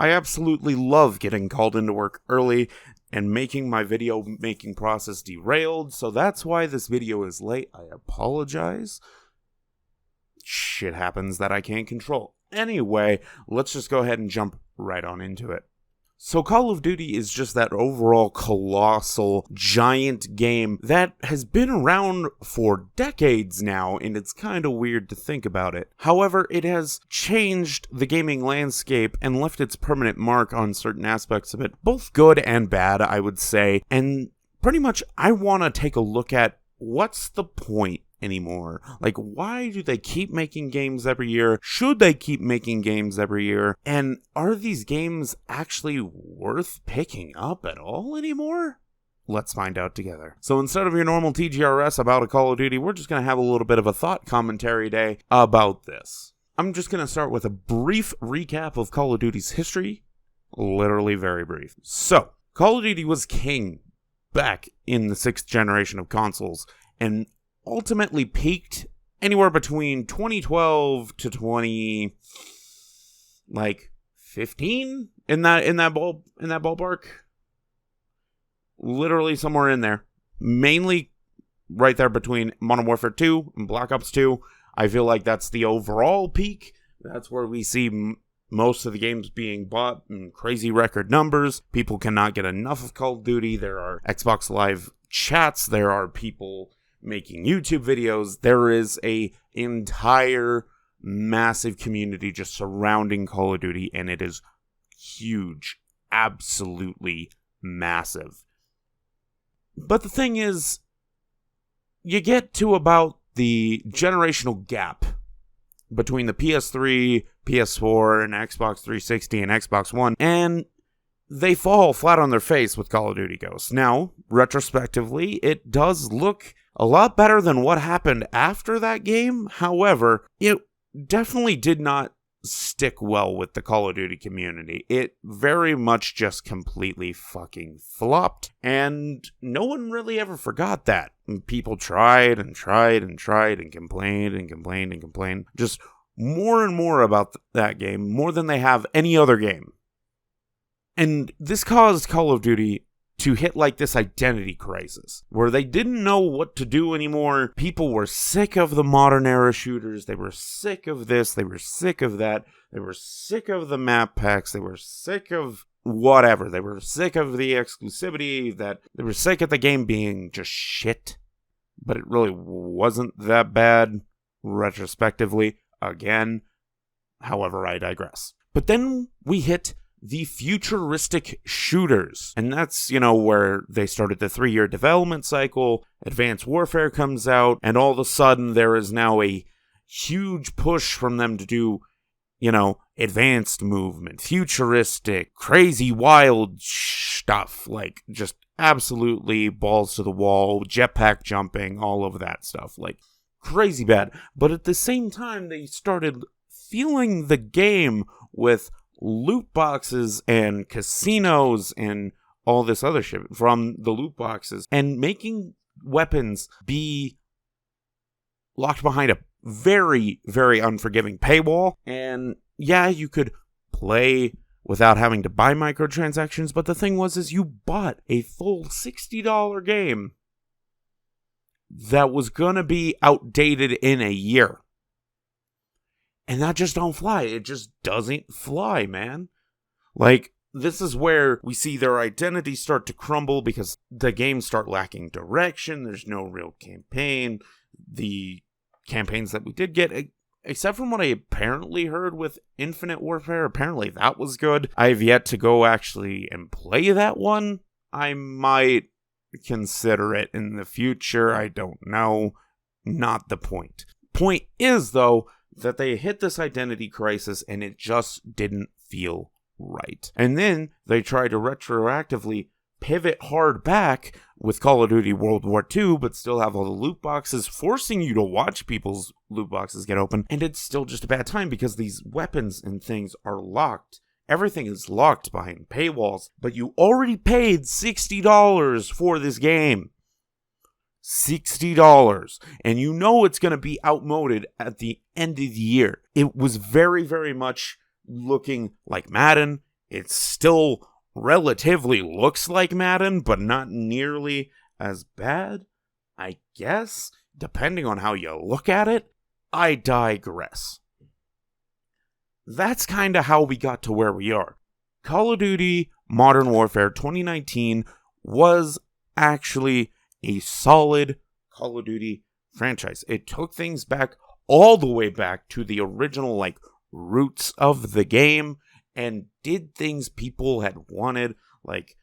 I absolutely love getting called into work early and making my video making process derailed, so that's why this video is late. I apologize. Shit happens that I can't control. Anyway, let's just go ahead and jump right on into it. So Call of Duty is just that overall colossal, giant game that has been around for decades now, and it's kind of weird to think about it. However, it has changed the gaming landscape and left its permanent mark on certain aspects of it, both good and bad, I would say, and pretty much I want to take a look at what's the point anymore. Like, why do they keep making games every year? Should they keep making games every year? And are these games actually worth picking up at all anymore? Let's find out together. So instead of your normal TGRS about a Call of Duty, we're just going to have a little bit of a thought commentary day about this. I'm just going to start with a brief recap of Call of Duty's history. Literally very brief. So, Call of Duty was king back in the 6th generation of consoles, and ultimately peaked anywhere between 2012 to 15 in that ballpark. Literally somewhere in there. Mainly right there between Modern Warfare 2 and Black Ops 2. I feel like that's the overall peak. That's where we see most of the games being bought in crazy record numbers. People cannot get enough of Call of Duty. There are Xbox Live chats. There are people making YouTube videos. There is a entire massive community just surrounding Call of Duty, and it is huge. Absolutely massive. But the thing is, you get to about the generational gap between the PS3, PS4, and Xbox 360 and Xbox One, and they fall flat on their face with Call of Duty Ghosts. Now, retrospectively, it does look a lot better than what happened after that game. However, it definitely did not stick well with the Call of Duty community. It very much just completely fucking flopped, and no one really ever forgot that. People tried and tried and tried and complained and complained and complained. Just more and more about that game, more than they have any other game. And this caused Call of Duty to hit like this identity crisis, where they didn't know what to do anymore. People were sick of the modern era shooters. They were sick of this. They were sick of that. They were sick of the map packs. They were sick of whatever. They were sick of the exclusivity. That they were sick of the game being just shit. But it really wasn't that bad, retrospectively, again. However, I digress. But then we hit the futuristic shooters. And that's, where they started the 3-year development cycle, Advanced Warfare comes out, and all of a sudden there is now a huge push from them to do, advanced movement, futuristic, crazy, wild stuff, like just absolutely balls to the wall, jetpack jumping, all of that stuff, like crazy bad. But at the same time, they started fueling the game with loot boxes and casinos and all this other shit from the loot boxes, and making weapons be locked behind a very, very unforgiving paywall. And yeah, you could play without having to buy microtransactions, but the thing was you bought a full $60 game that was gonna be outdated in a year. And that just don't fly. It just doesn't fly, man. Like, this is where we see their identity start to crumble because the games start lacking direction. There's no real campaign. The campaigns that we did get, except from what I apparently heard with Infinite Warfare, apparently that was good. I've yet to go actually and play that one. I might consider it in the future. I don't know. Not the point. Point is, though, that they hit this identity crisis and it just didn't feel right. And then they tried to retroactively pivot hard back with Call of Duty World War II, but still have all the loot boxes, forcing you to watch people's loot boxes get open. And it's still just a bad time because these weapons and things are locked. Everything is locked behind paywalls, but you already paid $60 for this game. $60, and you know it's going to be outmoded at the end of the year. It was very, very much looking like Madden It still relatively looks like Madden, but not nearly as bad, I guess, depending on how you look at it. I digress. That's kind of how we got to where we are. Call of Duty Modern Warfare 2019 was actually a solid Call of Duty franchise. It took things back all the way back to the original roots of the game and did things people had wanted, like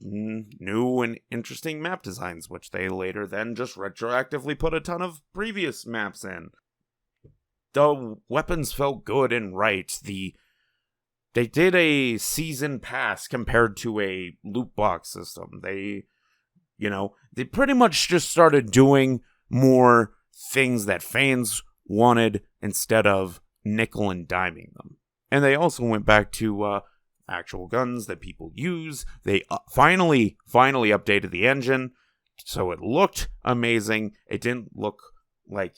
new and interesting map designs, which they later then just retroactively put a ton of previous maps in. The weapons felt good and right. They did a season pass compared to a loot box system. They pretty much just started doing more things that fans wanted instead of nickel and diming them. And they also went back to actual guns that people use. They finally updated the engine, so it looked amazing. It didn't look like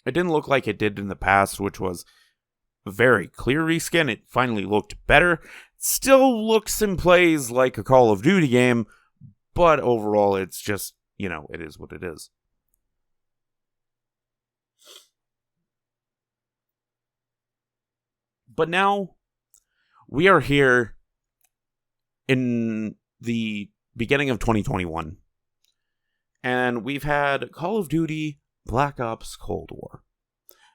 it did in the past, which was a very clear reskin. It finally looked better. Still looks and plays like a Call of Duty game, but overall it's just, it is what it is. But now we are here in the beginning of 2021, and we've had Call of Duty Black Ops Cold War,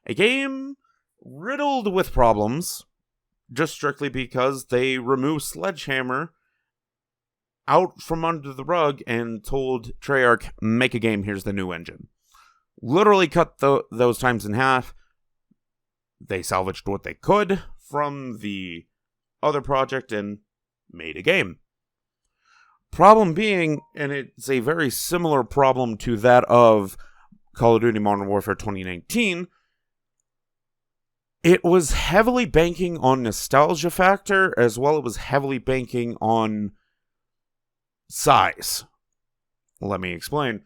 a game riddled with problems, just strictly because they removed Sledgehammer out from under the rug and told Treyarch, make a game, here's the new engine. Literally cut those times in half. They salvaged what they could from the other project and made a game. Problem being, and it's a very similar problem to that of Call of Duty Modern Warfare 2019, it was heavily banking on nostalgia factor, as well it was heavily banking on size. Let me explain.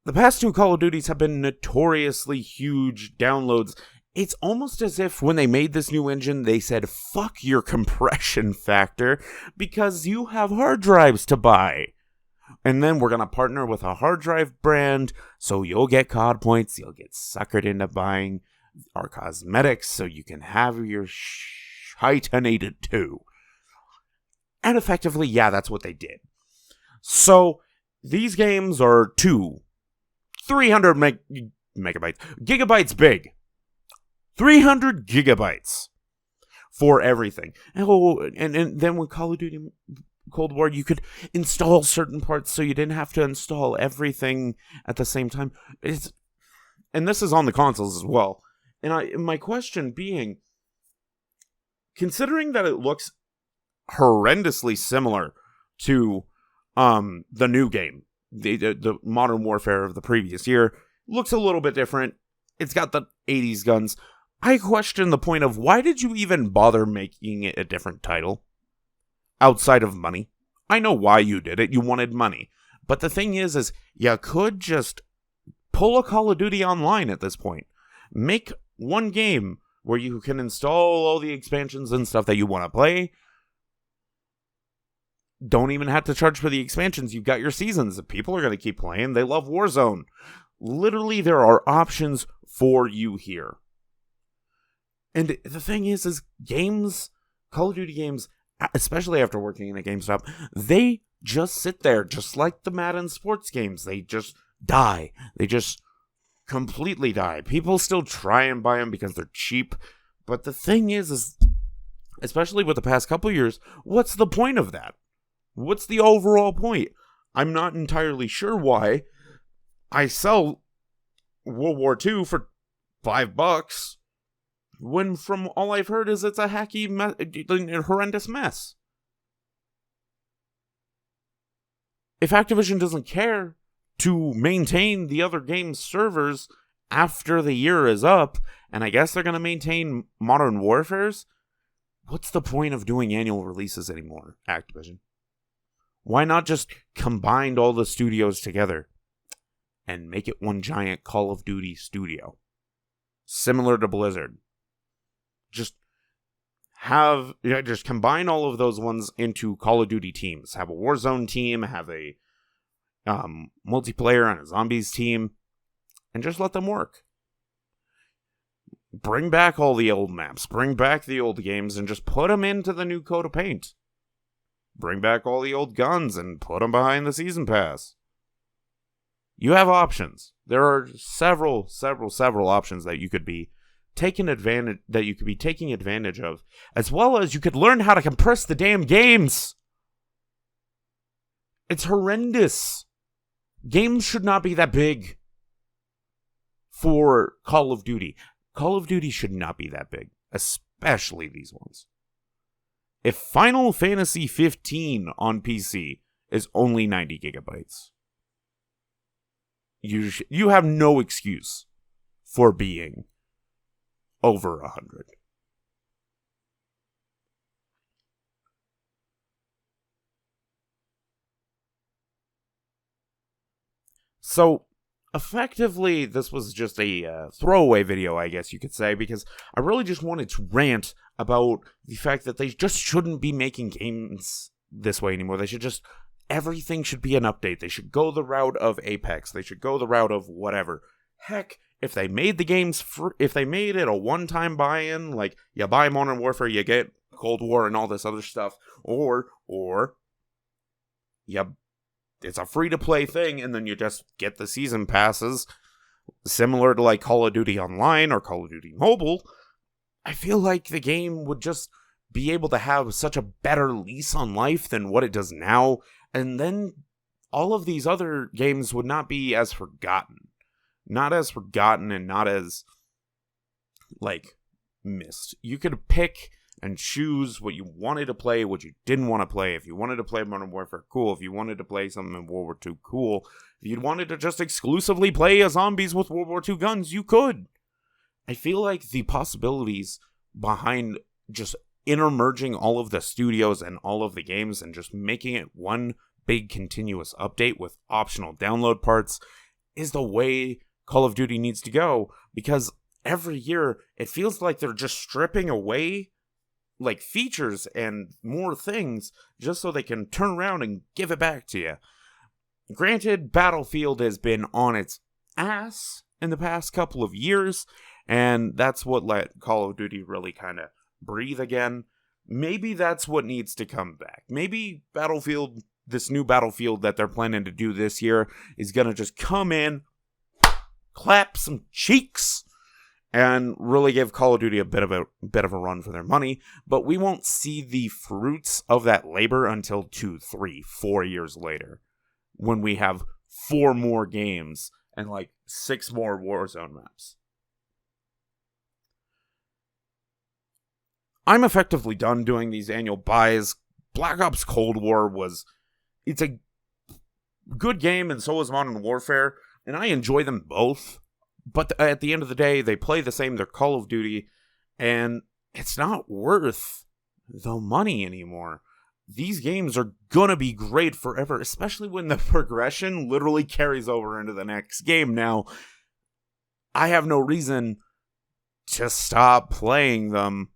The past two Call of Duties have been notoriously huge downloads. It's almost as if when they made this new engine, they said, fuck your compression factor, because you have hard drives to buy. And then we're going to partner with a hard drive brand, so you'll get COD points, you'll get suckered into buying our cosmetics, so you can have your shitenated too. And effectively, yeah, that's what they did. So, these games are 300 megabytes, gigabytes big. 300 gigabytes for everything. And then with Call of Duty Cold War, you could install certain parts so you didn't have to install everything at the same time. And this is on the consoles as well. And my question being, considering that it looks horrendously similar to the new game, the Modern Warfare of the previous year, looks a little bit different. It's got the 80s guns. I question the point of, why did you even bother making it a different title? Outside of money. I know why you did it. You wanted money. But the thing is you could just pull a Call of Duty Online at this point. Make one game where you can install all the expansions and stuff that you want to play. Don't even have to charge for the expansions. You've got your seasons. People are going to keep playing. They love Warzone. Literally, there are options for you here. And the thing is games, Call of Duty games, especially after working in a GameStop, they just sit there, just like the Madden sports games. They just die. They just completely die. People still try and buy them because they're cheap. But the thing is especially with the past couple years, what's the point of that? What's the overall point? I'm not entirely sure why I sell World War II for $5 when from all I've heard is it's a hacky, horrendous mess. If Activision doesn't care to maintain the other game's servers after the year is up, and I guess they're going to maintain Modern Warfare's, what's the point of doing annual releases anymore, Activision? Why not just combine all the studios together and make it one giant Call of Duty studio? Similar to Blizzard. Just just combine all of those ones into Call of Duty teams. Have a Warzone team, have a multiplayer and a zombies team, and just let them work. Bring back all the old maps, bring back the old games, and just put them into the new coat of paint. Bring back all the old guns and put them behind the season pass. You have options. There are several options that you could be taking advantage of, as well as you could learn how to compress the damn games. It's horrendous. Games should not be that big for Call of Duty. Call of Duty should not be that big, especially these ones. If Final Fantasy 15 on PC is only 90 gigabytes, you have no excuse for being over 100. So, effectively, this was just a throwaway video, I guess you could say, because I really just wanted to rant about the fact that they just shouldn't be making games this way anymore. Everything should be an update. They should go the route of Apex. They should go the route of whatever. Heck, if they made the games if they made it a one-time buy-in, like you buy Modern Warfare, you get Cold War and all this other stuff, or it's a free-to-play thing, and then you just get the season passes, similar to like Call of Duty Online or Call of Duty Mobile, I feel like the game would just be able to have such a better lease on life than what it does now, and then all of these other games would not be as forgotten. Not as forgotten and not as, like, missed. You could pick and choose what you wanted to play, what you didn't want to play. If you wanted to play Modern Warfare, cool. If you wanted to play something in World War II, cool. If you wanted to just exclusively play as zombies with World War II guns, you could. I feel like the possibilities behind just intermerging all of the studios and all of the games and just making it one big continuous update with optional download parts is the way Call of Duty needs to go, because every year it feels like they're just stripping away like features and more things just so they can turn around and give it back to you. Granted, Battlefield has been on its ass in the past couple of years, and that's what let Call of Duty really kind of breathe again. Maybe that's what needs to come back. Maybe Battlefield, this new Battlefield that they're planning to do this year, is going to just come in, clap some cheeks, and really give Call of Duty a bit of a run for their money. But we won't see the fruits of that labor until 2, 3, 4 years later, when we have 4 more games and like 6 more Warzone maps. I'm effectively done doing these annual buys. Black Ops Cold War it's a good game, and so is Modern Warfare, and I enjoy them both. But at the end of the day, they play the same. They're Call of Duty, and it's not worth the money anymore. These games are gonna be great forever, especially when the progression literally carries over into the next game. Now, I have no reason to stop playing them.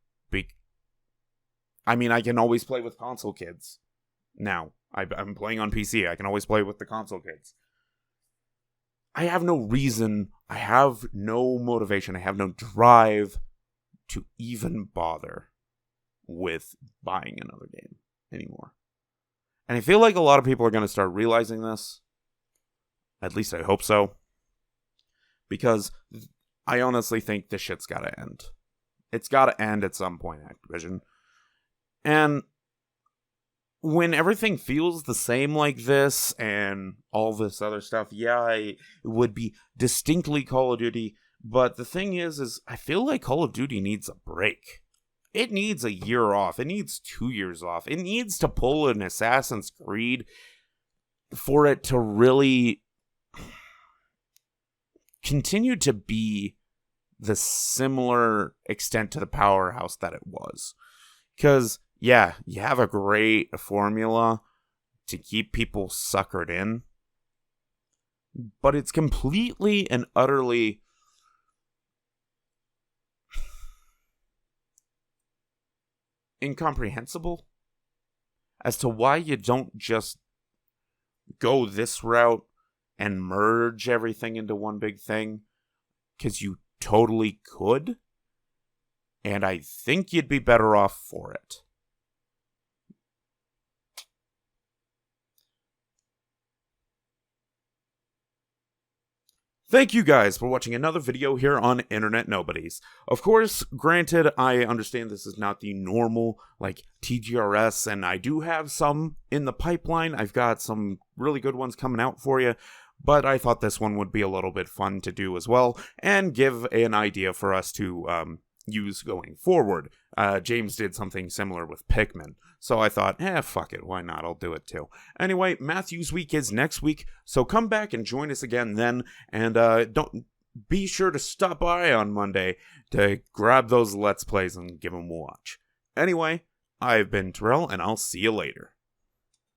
I can always play with console kids. Now, I'm playing on PC. I can always play with the console kids. I have no reason, I have no motivation, I have no drive to even bother with buying another game anymore. And I feel like a lot of people are going to start realizing this. At least I hope so. Because I honestly think this shit's got to end. It's got to end at some point, Activision. And when everything feels the same like this and all this other stuff, it would be distinctly Call of Duty. But the thing is I feel like Call of Duty needs a break. It needs a year off. It needs 2 years off. It needs to pull an Assassin's Creed for it to really continue to be the similar extent to the powerhouse that it was. Because, yeah, you have a great formula to keep people suckered in, but it's completely and utterly incomprehensible as to why you don't just go this route and merge everything into one big thing, because you totally could, and I think you'd be better off for it. Thank you guys for watching another video here on Internet Nobodies. Of course, granted, I understand this is not the normal, TGRS, and I do have some in the pipeline. I've got some really good ones coming out for you, but I thought this one would be a little bit fun to do as well, and give an idea for us to use going forward. James did something similar with Pikmin, so I thought, fuck it, why not? I'll do it too. Anyway, Matthew's Week is next week, so come back and join us again then, and don't be sure to stop by on Monday to grab those Let's Plays and give them a watch. Anyway, I've been Terrell, and I'll see you later.